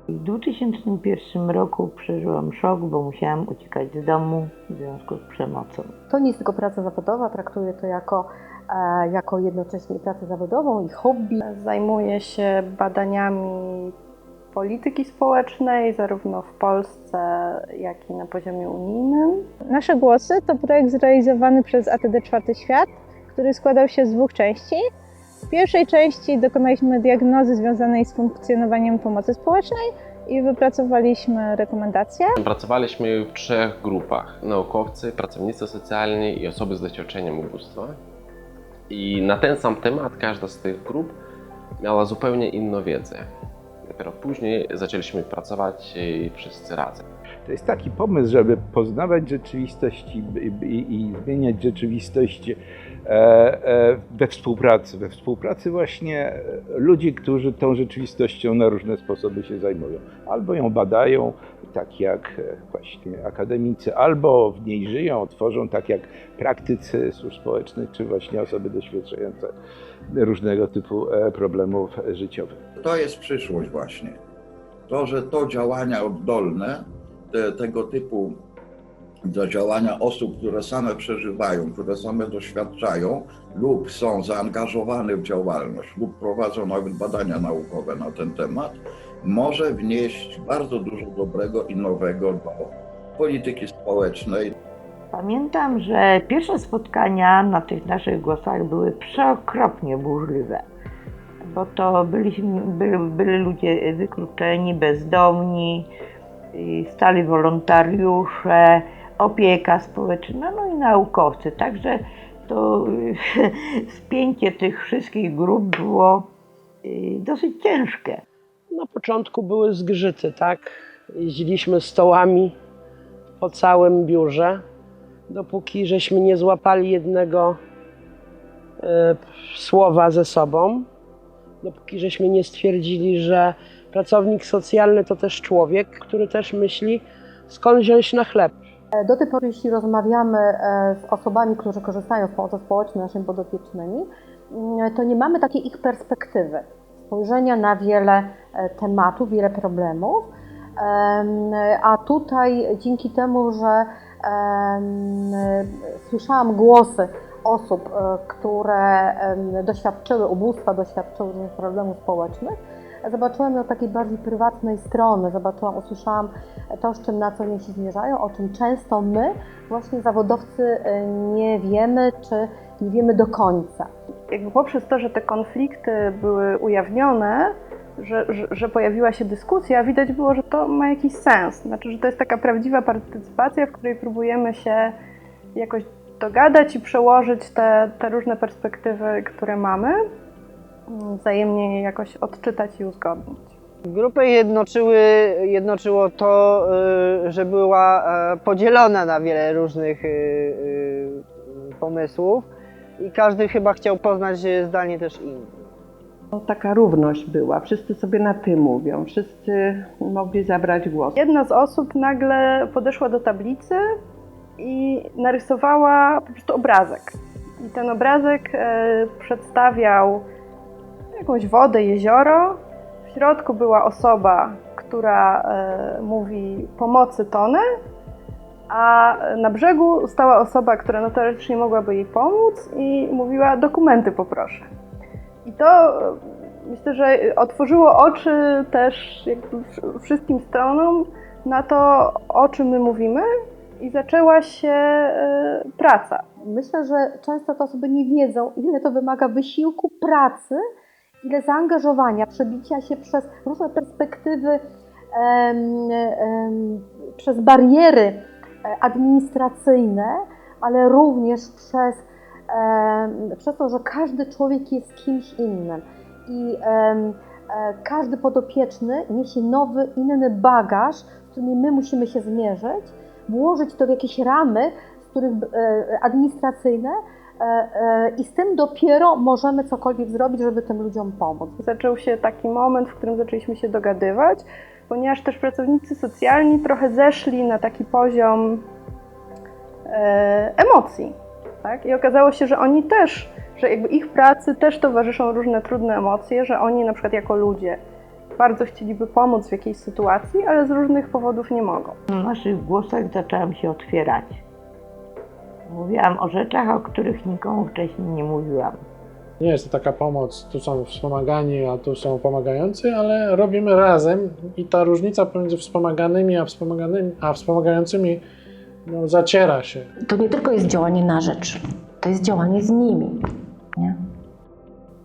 W 2001 roku przeżyłam szok, bo musiałam uciekać z domu w związku z przemocą. To nie jest tylko praca zawodowa, traktuję to jako jednocześnie pracę zawodową i hobby. Zajmuję się badaniami polityki społecznej, zarówno w Polsce, jak i na poziomie unijnym. Nasze głosy to projekt zrealizowany przez ATD Czwarty Świat, który składał się z dwóch części. W pierwszej części dokonaliśmy diagnozy związanej z funkcjonowaniem pomocy społecznej i wypracowaliśmy rekomendacje. Pracowaliśmy w 3 grupach: naukowcy, pracownicy socjalni i osoby z doświadczeniem ubóstwa. I na ten sam temat każda z tych grup miała zupełnie inną wiedzę. Dopiero później zaczęliśmy pracować wszyscy razem. To jest taki pomysł, żeby poznawać rzeczywistość i zmieniać rzeczywistość we współpracy. We współpracy właśnie ludzi, którzy tą rzeczywistością na różne sposoby się zajmują. Albo ją badają, tak jak właśnie akademicy, albo w niej żyją, tworzą, tak jak praktycy służb społecznych, czy właśnie osoby doświadczające różnego typu problemów życiowych. To jest przyszłość właśnie. To, że to działania oddolne, tego typu do działania osób, które same przeżywają, które same doświadczają lub są zaangażowane w działalność lub prowadzą nawet badania naukowe na ten temat, może wnieść bardzo dużo dobrego i nowego do polityki społecznej. Pamiętam, że pierwsze spotkania na tych naszych głosach były przeokropnie burzliwe, bo to byli ludzie wykluczeni, bezdomni, stali wolontariusze, opieka społeczna, no i naukowcy. Także to spięcie tych wszystkich grup było dosyć ciężkie. Na początku były zgrzyty, tak? Jeździliśmy stołami po całym biurze, dopóki żeśmy nie złapali jednego słowa ze sobą, dopóki żeśmy nie stwierdzili, że pracownik socjalny to też człowiek, który też myśli, skąd wziąć na chleb. Do tej pory, jeśli rozmawiamy z osobami, które korzystają z pomocy społecznej, naszymi podopiecznymi, to nie mamy takiej ich perspektywy, spojrzenia na wiele tematów, wiele problemów, a tutaj dzięki temu, że słyszałam głosy osób, które doświadczyły ubóstwa, doświadczyły różnych problemów społecznych, zobaczyłam ją od takiej bardziej prywatnej strony, usłyszałam to, z czym na co dzień się zmierzają, o czym często my, właśnie zawodowcy, nie wiemy, czy nie wiemy do końca. Jakby poprzez to, że te konflikty były ujawnione, że pojawiła się dyskusja, widać było, że to ma jakiś sens. Znaczy, że to jest taka prawdziwa partycypacja, w której próbujemy się jakoś dogadać i przełożyć te różne perspektywy, które mamy, wzajemnie je jakoś odczytać i uzgodnić. Grupę jednoczyło to, że była podzielona na wiele różnych pomysłów i każdy chyba chciał poznać zdanie też inne. Taka równość była, wszyscy sobie na ty mówią, wszyscy mogli zabrać głos. Jedna z osób nagle podeszła do tablicy i narysowała po prostu obrazek. I ten obrazek przedstawiał jakąś wodę, jezioro. W środku była osoba, która mówi pomocy tonę, a na brzegu stała osoba, która no teoretycznie mogłaby jej pomóc i mówiła: dokumenty poproszę. I to myślę, że otworzyło oczy też jakby wszystkim stronom na to, o czym my mówimy, i zaczęła się praca. Myślę, że często te osoby nie wiedzą, ile to wymaga wysiłku, pracy, ile zaangażowania, przebicia się przez różne perspektywy, przez bariery administracyjne, ale również przez to, że każdy człowiek jest kimś innym i każdy podopieczny niesie nowy, inny bagaż, z którymi my musimy się zmierzyć, włożyć to w jakieś ramy, z których administracyjne, i z tym dopiero możemy cokolwiek zrobić, żeby tym ludziom pomóc. Zaczął się taki moment, w którym zaczęliśmy się dogadywać, ponieważ też pracownicy socjalni trochę zeszli na taki poziom emocji. Tak? I okazało się, że oni też, że jakby ich pracy też towarzyszą różne trudne emocje, że oni na przykład jako ludzie bardzo chcieliby pomóc w jakiejś sytuacji, ale z różnych powodów nie mogą. W naszych głosach zaczęłam się otwierać. Mówiłam o rzeczach, o których nikomu wcześniej nie mówiłam. Nie jest to taka pomoc, tu są wspomagani, a tu są pomagający, ale robimy razem i ta różnica pomiędzy wspomaganymi a wspomagającymi zaciera się. To nie tylko jest działanie na rzecz, to jest działanie z nimi. Nie?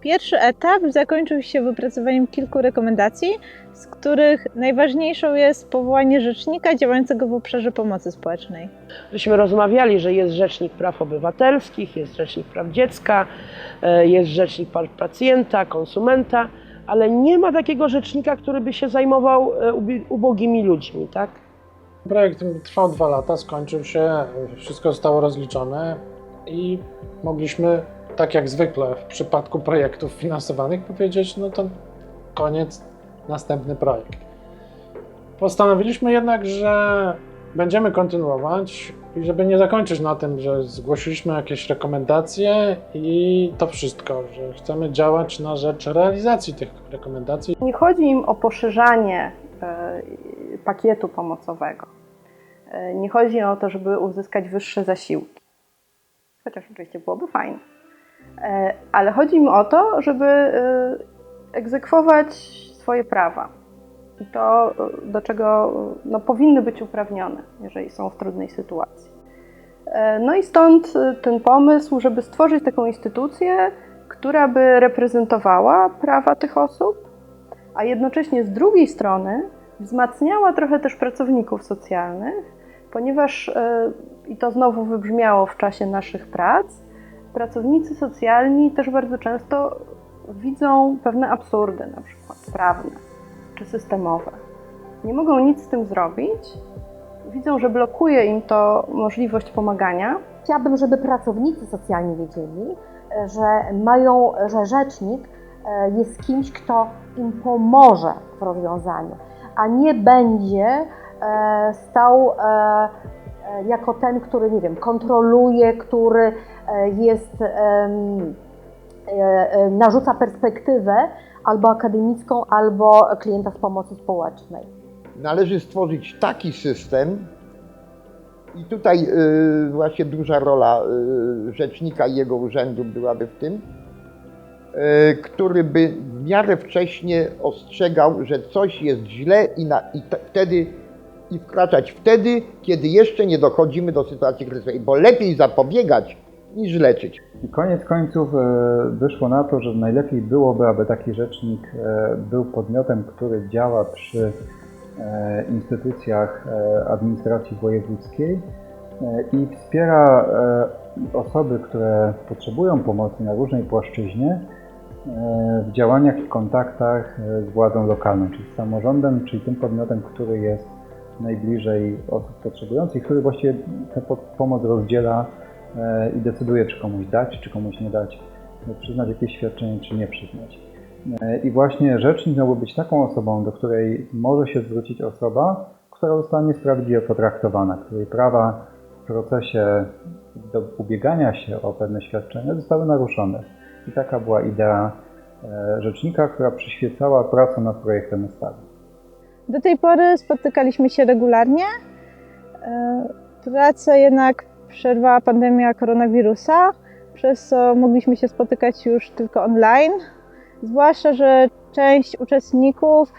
Pierwszy etap zakończył się wypracowaniem kilku rekomendacji, z których najważniejszą jest powołanie rzecznika działającego w obszarze pomocy społecznej. Żeśmy rozmawiali, że jest Rzecznik Praw Obywatelskich, jest Rzecznik Praw Dziecka, jest Rzecznik Praw Pacjenta, konsumenta, ale nie ma takiego rzecznika, który by się zajmował ubogimi ludźmi, tak? Projekt trwał 2 lata, skończył się, wszystko zostało rozliczone i mogliśmy, tak jak zwykle w przypadku projektów finansowanych, powiedzieć, no to koniec, następny projekt. Postanowiliśmy jednak, że będziemy kontynuować i żeby nie zakończyć na tym, że zgłosiliśmy jakieś rekomendacje i to wszystko, że chcemy działać na rzecz realizacji tych rekomendacji. Nie chodzi im o poszerzanie pakietu pomocowego. Nie chodzi o to, żeby uzyskać wyższe zasiłki, chociaż oczywiście byłoby fajne. Ale chodzi im o to, żeby egzekwować swoje prawa i to, do czego powinny być uprawnione, jeżeli są w trudnej sytuacji. No i stąd ten pomysł, żeby stworzyć taką instytucję, która by reprezentowała prawa tych osób, a jednocześnie z drugiej strony wzmacniała trochę też pracowników socjalnych, ponieważ, i to znowu wybrzmiało w czasie naszych prac, pracownicy socjalni też bardzo często widzą pewne absurdy, na przykład prawne czy systemowe. Nie mogą nic z tym zrobić, widzą, że blokuje im to możliwość pomagania. Chciałabym, żeby pracownicy socjalni wiedzieli, że rzecznik jest kimś, kto im pomoże w rozwiązaniu, a nie będzie stał jako ten, który, nie wiem, kontroluje, który narzuca perspektywę albo akademicką, albo klienta z pomocy społecznej. Należy stworzyć taki system, i tutaj właśnie duża rola rzecznika i jego urzędu byłaby w tym, który by w miarę wcześnie ostrzegał, że coś jest źle i wkraczać wtedy, kiedy jeszcze nie dochodzimy do sytuacji kryzysowej, bo lepiej zapobiegać niż leczyć. I koniec końców wyszło na to, że najlepiej byłoby, aby taki rzecznik był podmiotem, który działa przy instytucjach administracji wojewódzkiej i wspiera osoby, które potrzebują pomocy na różnej płaszczyźnie w działaniach i kontaktach z władzą lokalną, czyli z samorządem, czyli tym podmiotem, który jest najbliżej osób potrzebujących, który właściwie tę pomoc rozdziela i decyduje, czy komuś dać, czy komuś nie dać, przyznać jakieś świadczenie, czy nie przyznać. I właśnie rzecznik miałby być taką osobą, do której może się zwrócić osoba, która zostanie sprawiedliwie potraktowana, której prawa w procesie do ubiegania się o pewne świadczenia zostały naruszone. I taka była idea rzecznika, która przyświecała pracę nad projektem ustawy. Do tej pory spotykaliśmy się regularnie. Pracę jednak przerwała pandemia koronawirusa, przez co mogliśmy się spotykać już tylko online. Zwłaszcza, że część uczestników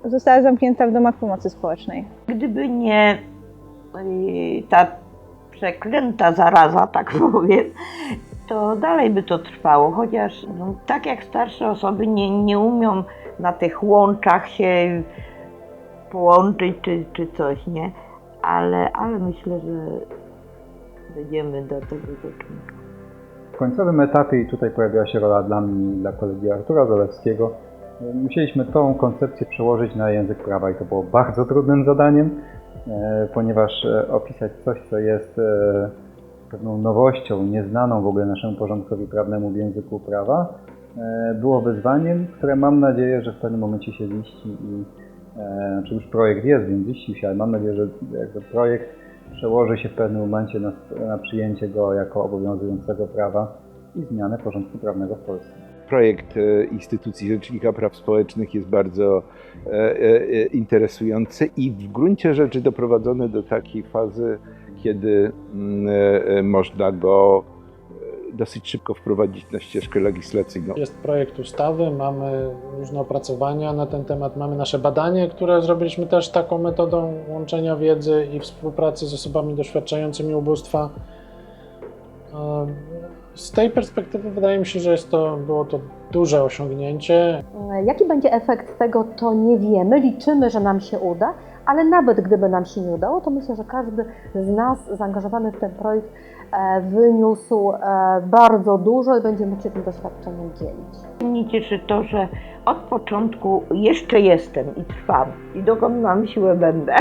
została zamknięta w domach pomocy społecznej. Gdyby nie ta przeklęta zaraza, tak powiem, to dalej by to trwało, chociaż tak jak starsze osoby nie umią na tych łączach się połączyć czy coś, nie? Ale myślę, że dojdziemy do tego rzecznika. W końcowym etapie, i tutaj pojawiła się rola dla mnie i dla kolegi Artura Zalewskiego, musieliśmy tą koncepcję przełożyć na język prawa i to było bardzo trudnym zadaniem, ponieważ opisać coś, co jest pewną nowością, nieznaną w ogóle naszemu porządkowi prawnemu w języku prawa, było wyzwaniem, które mam nadzieję, że w pewnym momencie się ziści i znaczy już projekt jest, więc ziścił się, ale mam nadzieję, że jakby projekt przełoży się w pewnym momencie na przyjęcie go jako obowiązującego prawa i zmianę porządku prawnego w Polsce. projekt instytucji Rzecznika Praw Społecznych jest bardzo interesujący i w gruncie rzeczy doprowadzony do takiej fazy, kiedy można go dosyć szybko wprowadzić na ścieżkę legislacyjną. Jest projekt ustawy, mamy różne opracowania na ten temat, mamy nasze badanie, które zrobiliśmy też taką metodą łączenia wiedzy i współpracy z osobami doświadczającymi ubóstwa. Z tej perspektywy wydaje mi się, że było to duże osiągnięcie. Jaki będzie efekt tego, to nie wiemy. Liczymy, że nam się uda, ale nawet gdyby nam się nie udało, to myślę, że każdy z nas zaangażowany w ten projekt wyniósł bardzo dużo i będzie mógł się tym doświadczeniem dzielić. Mnie cieszy to, że od początku jeszcze jestem i trwam i dokąd mam siłę będę.